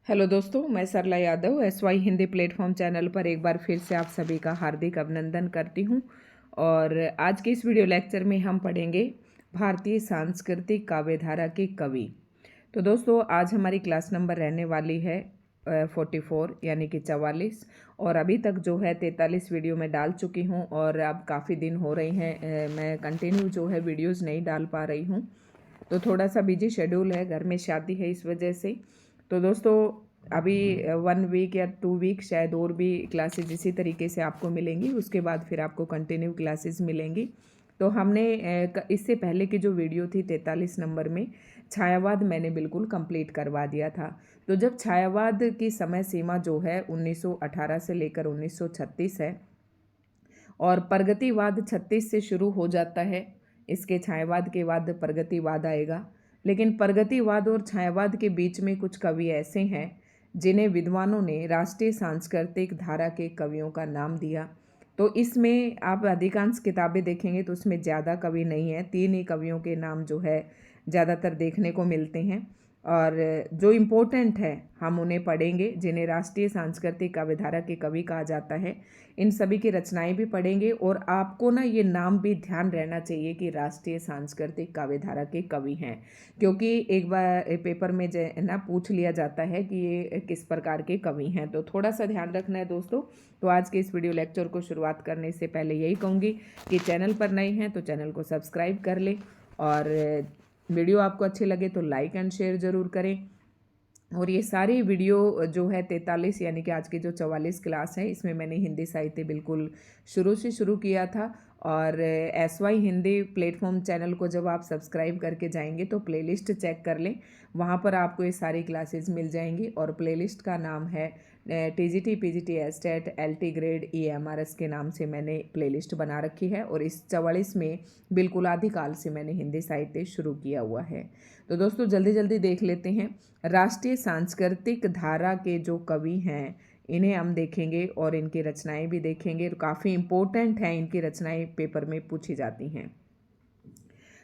Hello दोस्तों, मैं Sarla Yadav SY Hindi platform channel पर एक बार फिर से आप सभी का हार्दिक अभिनंदन करती हूं। और आज के इस वीडियो लेक्चर में हम पढ़ेंगे भारतीय सांस्कृतिक काव्यधारा के कवि। तो दोस्तों, आज हमारी क्लास नंबर रहने वाली है 44 यानी कि 44। और अभी तक जो है 43 वीडियो मैं डाल चुकी हूं और अब काफ़ी दिन हो रहे हैं मैं कंटिन्यू जो है वीडियोज़ नहीं डाल पा रही हूँ। तो थोड़ा सा बिजी शेड्यूल है, घर में शादी है, इस वजह से। तो दोस्तों, अभी 1 वीक या 2 वीक शायद और भी क्लासेज इसी तरीके से आपको मिलेंगी, उसके बाद फिर आपको कंटिन्यू क्लासेस मिलेंगी। तो हमने इससे पहले की जो वीडियो थी 43 नंबर में छायावाद मैंने बिल्कुल कंप्लीट करवा दिया था। तो जब छायावाद की समय सीमा जो है 1918 से लेकर 1936 है और प्रगतिवाद 36 से शुरू हो जाता है। इसके छायावाद के बाद प्रगतिवाद आएगा। लेकिन प्रगतिवाद और छायावाद के बीच में कुछ कवि ऐसे हैं जिन्हें विद्वानों ने राष्ट्रीय सांस्कृतिक धारा के कवियों का नाम दिया। तो इसमें आप अधिकांश किताबें देखेंगे तो उसमें ज़्यादा कवि नहीं है, 3 ही कवियों के नाम जो है ज़्यादातर देखने को मिलते हैं। और जो इम्पोर्टेंट है हम उन्हें पढ़ेंगे, जिन्हें राष्ट्रीय सांस्कृतिक काव्यधारा के कवि कहा जाता है। इन सभी की रचनाएं भी पढ़ेंगे और आपको ना ये नाम भी ध्यान रहना चाहिए कि राष्ट्रीय सांस्कृतिक काव्यधारा के कवि हैं, क्योंकि एक बार पेपर में ना पूछ लिया जाता है कि ये किस प्रकार के कवि हैं। तो थोड़ा सा ध्यान रखना है दोस्तों। तो आज के इस वीडियो लेक्चर को शुरुआत करने से पहले यही कहूँगी कि चैनल पर नए हैं तो चैनल को सब्सक्राइब कर लें, और वीडियो आपको अच्छे लगे तो लाइक एंड शेयर ज़रूर करें। और ये सारी वीडियो जो है 43 यानी कि आज की जो 44 क्लास है, इसमें मैंने हिंदी साहित्य बिल्कुल शुरू से शुरू किया था। और SY हिंदी प्लेटफॉर्म चैनल को जब आप सब्सक्राइब करके जाएंगे तो प्लेलिस्ट चेक कर लें, वहाँ पर आपको ये सारी क्लासेस मिल जाएंगी। और प्लेलिस्ट का नाम है TGT PGT estate LT grade EMRS के नाम से मैंने प्लेलिस्ट बना रखी है। और इस 44 में बिल्कुल आदिकाल से मैंने हिंदी साहित्य शुरू किया हुआ है। तो दोस्तों, जल्दी जल्दी देख लेते हैं। राष्ट्रीय सांस्कृतिक धारा के जो कवि हैं इन्हें हम देखेंगे और इनकी रचनाएं भी देखेंगे। काफ़ी इम्पोर्टेंट हैं, इनकी रचनाएं पेपर में पूछी जाती हैं।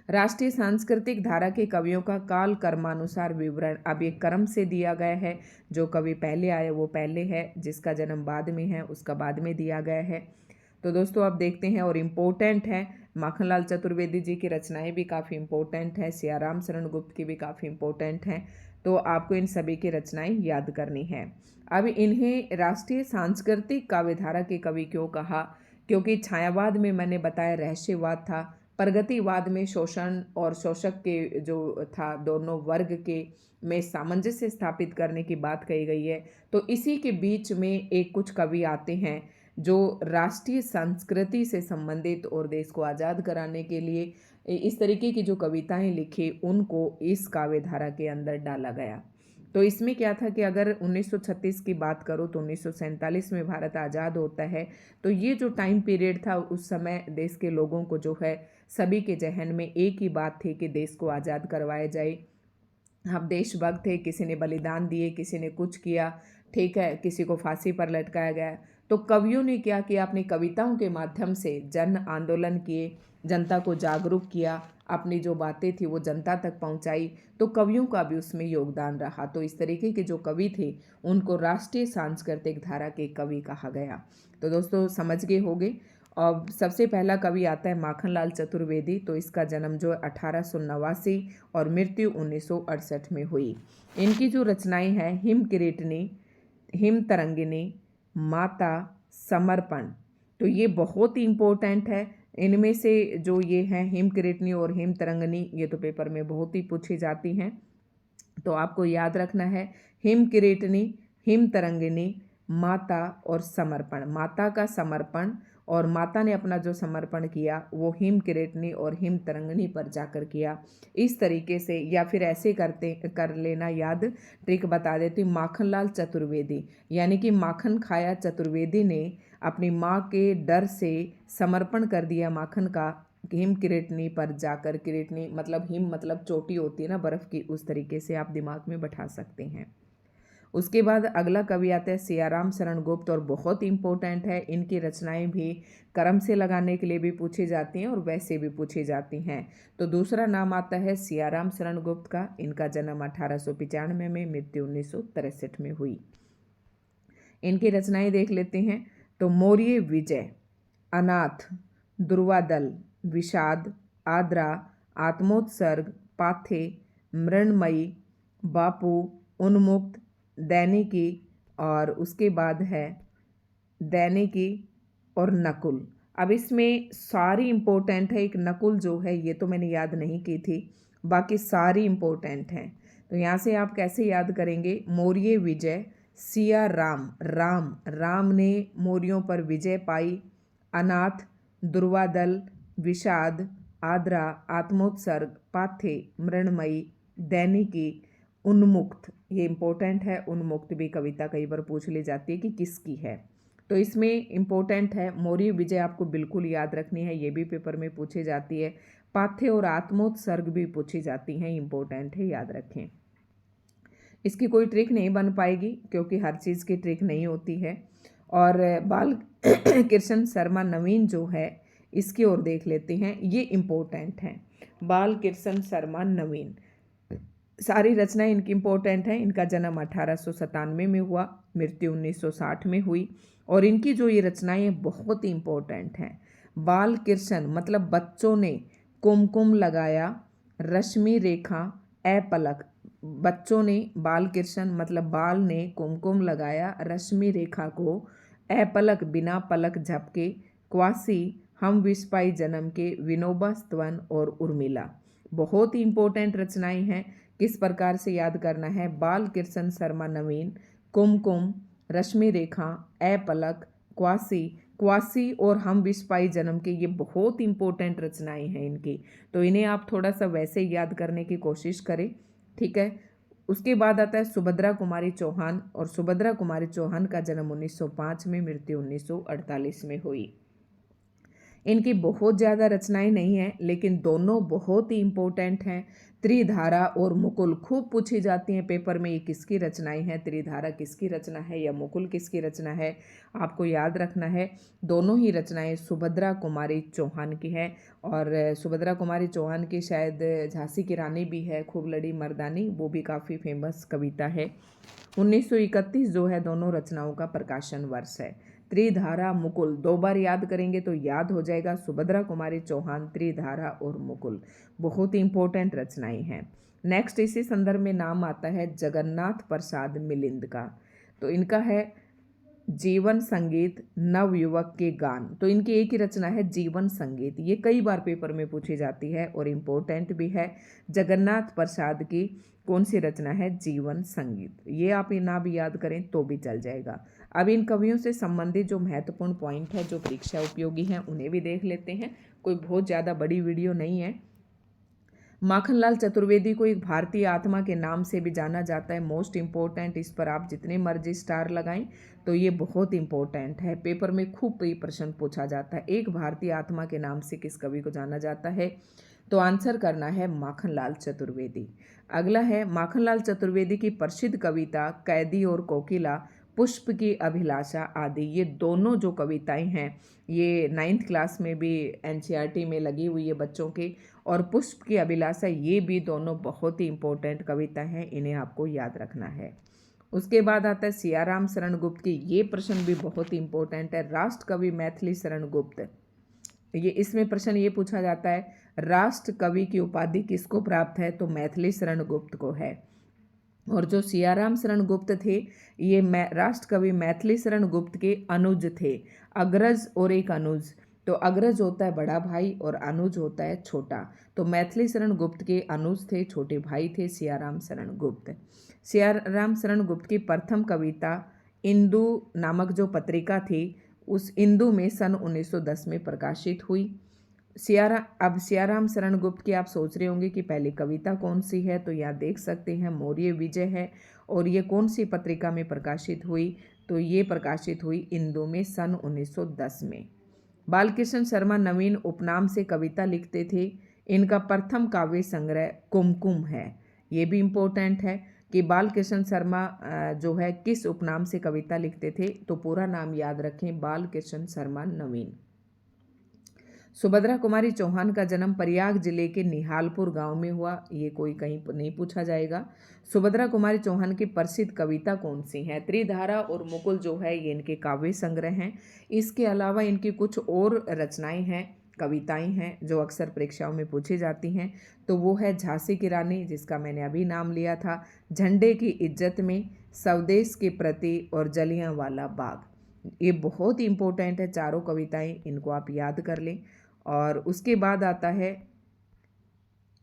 राष्ट्रीय सांस्कृतिक धारा के कवियों का काल कर्मानुसार विवरण अब एक क्रम से दिया गया है। जो कवि पहले आए वो पहले है, जिसका जन्म बाद में है उसका बाद में दिया गया है। तो दोस्तों, अब देखते हैं और इम्पोर्टेंट है। माखनलाल चतुर्वेदी जी की रचनाएं भी काफ़ी इम्पोर्टेंट है, सियाराम शरण गुप्त की भी काफ़ी इम्पोर्टेंट हैं। तो आपको इन सभी की रचनाएं याद करनी है। अब इन्हें राष्ट्रीय सांस्कृतिक काव्यधारा के कवि क्यों कहा? क्योंकि छायावाद में मैंने बताया रहस्यवाद था, प्रगतिवाद में शोषण और शोषक के जो था दोनों वर्ग के में सामंजस्य स्थापित करने की बात कही गई है। तो इसी के बीच में एक कुछ कवि आते हैं जो राष्ट्रीय संस्कृति से संबंधित और देश को आज़ाद कराने के लिए इस तरीके की जो कविताएं लिखी उनको इस काव्यधारा के अंदर डाला गया। तो इसमें क्या था कि अगर 1936 की बात करो तो 1947 में भारत आज़ाद होता है। तो ये जो टाइम पीरियड था उस समय देश के लोगों को जो है सभी के जहन में एक ही बात थी कि देश को आज़ाद करवाया जाए। हम देशभक्त थे, किसी ने बलिदान दिए, किसी ने कुछ किया, ठीक है, किसी को फांसी पर लटकाया गया। तो कवियों ने क्या किया, अपनी कविताओं के माध्यम से जन आंदोलन किए, जनता को जागरूक किया, अपनी जो बातें थी वो जनता तक पहुंचाई। तो कवियों का भी उसमें योगदान रहा। तो इस तरीके के जो कवि थे उनको राष्ट्रीय सांस्कृतिक धारा के कवि कहा गया। तो दोस्तों, समझ गए होंगे। और सबसे पहला कवि आता है माखनलाल चतुर्वेदी। तो इसका जन्म जो 1889 और मृत्यु 1968 में हुई। इनकी जो रचनाएं हैं हिम किरीटनी, हिम तरंगिनी, माता, समर्पण, तो ये बहुत ही इम्पोर्टेंट है। इनमें से जो ये हैं हिम किरीटनी और हिम तरंगिनी, ये तो पेपर में बहुत ही पूछी जाती हैं। तो आपको याद रखना है हिम किरीटनी, हिम तरंगिनी, माता और समर्पण। माता का समर्पण, और माता ने अपना जो समर्पण किया वो हिम किरीटनी और हिम तरंगिनी पर जाकर किया। इस तरीके से, या फिर ऐसे करते कर लेना याद, ट्रिक बता देती हूँ। माखनलाल चतुर्वेदी यानी कि माखन खाया चतुर्वेदी ने अपनी माँ के डर से समर्पण कर दिया माखन का हिम किरीटनी पर जाकर। किरीटनी मतलब हिम मतलब चोटी होती है ना बर्फ़ की, उस तरीके से आप दिमाग में बैठा सकते हैं। उसके बाद अगला कवि आता है सियाराम शरण गुप्त, और बहुत इंपॉर्टेंट है। इनकी रचनाएं भी क्रम से लगाने के लिए भी पूछी जाती हैं और वैसे भी पूछी जाती हैं। तो दूसरा नाम आता है सियाराम शरण गुप्त का। इनका जन्म 1895 में, मृत्यु 1963 में हुई। इनकी रचनाएं देख लेते हैं। तो मौर्य विजय, अनाथ, दुर्वादल, विषाद, आद्रा, आत्मोत्सर्ग, पाथे, मृण्मयी, बापू, उन्मुक्त, दैनिकी, और उसके बाद है दैनिकी और नकुल। अब इसमें सारी इम्पोर्टेंट है। एक नकुल जो है ये तो मैंने याद नहीं की थी, बाकी सारी इम्पोर्टेंट हैं। तो यहाँ से आप कैसे याद करेंगे? मौर्य विजय, सिया राम, राम ने मौर्यों पर विजय पाई। अनाथ, दुर्वादल, विषाद, आद्रा, आत्मोत्सर्ग, पाथे, मृण्मयी, दैनिकी, उन्मुक्त। ये इम्पोर्टेंट है। उन्मुक्त भी कविता कई बार पूछ ली जाती है कि किसकी है। तो इसमें इम्पोर्टेंट है मौर्य विजय, आपको बिल्कुल याद रखनी है, ये भी पेपर में पूछी जाती है। पाथ्य और आत्मोत्सर्ग भी पूछी जाती हैं, इम्पोर्टेंट है, याद रखें। इसकी कोई ट्रिक नहीं बन पाएगी क्योंकि हर चीज़ की ट्रिक नहीं होती है। और बाल कृष्ण शर्मा नवीन जो है इसकी ओर देख लेते हैं, ये इम्पोर्टेंट हैं। बाल कृष्ण शर्मा नवीन, सारी रचनाएं इनकी इम्पोर्टेंट हैं। इनका जन्म 1897 में हुआ, मृत्यु 1960 में हुई। और इनकी जो ये रचनाएं बहुत ही इम्पोर्टेंट हैं। बाल कृष्ण मतलब बच्चों ने कुमकुम लगाया, रश्मि रेखा, ए पलक। बच्चों ने, बाल कृष्ण मतलब बाल ने कुमकुम लगाया रश्मि रेखा को, ए पलक बिना पलक झपके, क्वासी हम विस्पाई जन्म के, विनोबा स्तवन और उर्मिला। बहुत ही इंपॉर्टेंट रचनाएं हैं। किस प्रकार से याद करना है? बाल कृष्ण शर्मा नवीन, कुमकुम, रश्मि रेखा, ए पलक, क्वासी और हम विस्पाई जन्म के, ये बहुत इंपॉर्टेंट रचनाएं हैं इनकी। तो इन्हें आप थोड़ा सा वैसे याद करने की कोशिश करें, ठीक है। उसके बाद आता है सुभद्रा कुमारी चौहान, और सुभद्रा कुमारी चौहान का जन्म 1905 में, मृत्यु 1948 में हुई। इनकी बहुत ज़्यादा रचनाएं नहीं हैं, लेकिन दोनों बहुत ही इम्पोर्टेंट हैं। त्रिधारा और मुकुल खूब पूछी जाती हैं पेपर में, ये किसकी रचनाएं हैं, त्रिधारा किसकी रचना है या मुकुल किसकी रचना है, आपको याद रखना है। दोनों ही रचनाएं सुभद्रा कुमारी चौहान की हैं। और सुभद्रा कुमारी चौहान की शायद झांसी की रानी भी है, खूब लड़ी मर्दानी, वो भी काफ़ी फेमस कविता है। 1931 जो है दोनों रचनाओं का प्रकाशन वर्ष है। त्रिधारा, मुकुल, दो बार याद करेंगे तो याद हो जाएगा। सुभद्रा कुमारी चौहान, त्रिधारा और मुकुल बहुत ही इंपॉर्टेंट रचनाएं हैं। नेक्स्ट इसी संदर्भ में नाम आता है जगन्नाथ प्रसाद मिलिंद का। तो इनका है जीवन संगीत, नवयुवक के गान। तो इनकी एक ही रचना है जीवन संगीत, ये कई बार पेपर में पूछी जाती है और इम्पोर्टेंट भी है। जगन्नाथ प्रसाद की कौन सी रचना है? जीवन संगीत। ये आप ना भी याद करें तो भी चल जाएगा। अब इन कवियों से संबंधित जो महत्वपूर्ण पॉइंट है जो परीक्षा उपयोगी हैं उन्हें भी देख लेते हैं। कोई बहुत ज़्यादा बड़ी वीडियो नहीं है। माखनलाल चतुर्वेदी को एक भारतीय आत्मा के नाम से भी जाना जाता है, मोस्ट इम्पोर्टेंट। इस पर आप जितने मर्जी स्टार लगाएं तो ये बहुत इंपॉर्टेंट है, पेपर में खूब ये प्रश्न पूछा जाता है। एक भारतीय आत्मा के नाम से किस कवि को जाना जाता है? तो आंसर करना है माखनलाल चतुर्वेदी। अगला है माखनलाल चतुर्वेदी की प्रसिद्ध कविता कैदी और कोकिला, पुष्प की अभिलाषा आदि। ये दोनों जो कविताएं हैं ये 9th क्लास में भी एनसीईआरटी में लगी हुई है बच्चों की। और पुष्प की अभिलाषा, ये भी दोनों बहुत ही इंपॉर्टेंट कविता हैं, इन्हें आपको याद रखना है। उसके बाद आता है सियाराम शरण गुप्त की। ये प्रश्न भी बहुत ही इंपॉर्टेंट है। राष्ट्र कवि मैथिली शरण गुप्त, ये इसमें प्रश्न ये पूछा जाता है राष्ट्र कवि की उपाधि किसको प्राप्त है? तो मैथिली शरण गुप्त को है। और जो सियाराम शरण गुप्त थे ये राष्ट्र कवि मैथिली शरण गुप्त के अनुज थे, अग्रज और एक अनुज। तो अग्रज होता है बड़ा भाई और अनुज होता है छोटा। तो मैथिली शरण गुप्त के अनुज थे, छोटे भाई थे सियाराम शरण गुप्त। सियाराम शरण गुप्त की प्रथम कविता इंदु नामक जो पत्रिका थी उस इंदु में सन 1910 में प्रकाशित हुई। अब सियाराम शरण गुप्त की आप सोच रहे होंगे कि पहली कविता कौन सी है, तो यहाँ देख सकते हैं मौर्य विजय है। और ये कौन सी पत्रिका में प्रकाशित हुई? तो ये प्रकाशित हुई इंदु में सन 1910 में। बालकृष्ण शर्मा नवीन उपनाम से कविता लिखते थे। इनका प्रथम काव्य संग्रह कुमकुम है। ये भी इम्पोर्टेंट है कि बाल कृष्ण शर्मा जो है किस उपनाम से कविता लिखते थे, तो पूरा नाम याद रखें, बाल कृष्ण शर्मा नवीन। सुभद्रा कुमारी चौहान का जन्म प्रयाग जिले के निहालपुर गांव में हुआ, ये कोई कहीं नहीं पूछा जाएगा। सुभद्रा कुमारी चौहान की प्रसिद्ध कविता कौन सी है? त्रिधारा और मुकुल जो है ये इनके काव्य संग्रह हैं। इसके अलावा इनकी कुछ और रचनाएं हैं, कविताएं हैं जो अक्सर परीक्षाओं में पूछी जाती हैं, तो वो है झांसी की रानी, जिसका मैंने अभी नाम लिया था, झंडे की इज्जत में, स्वदेश के प्रति और जलियांवाला बाग। ये बहुत ही इंपॉर्टेंट है चारों कविताएं, इनको आप याद कर लें। और उसके बाद आता है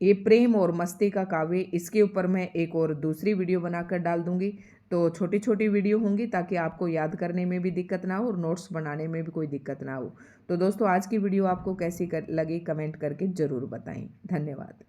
ये प्रेम और मस्ती का काव्य, इसके ऊपर मैं एक और दूसरी वीडियो बनाकर डाल दूंगी। तो छोटी छोटी वीडियो होंगी ताकि आपको याद करने में भी दिक्कत ना हो और नोट्स बनाने में भी कोई दिक्कत ना हो। तो दोस्तों आज की वीडियो आपको कैसी लगी कमेंट करके ज़रूर बताएं। धन्यवाद।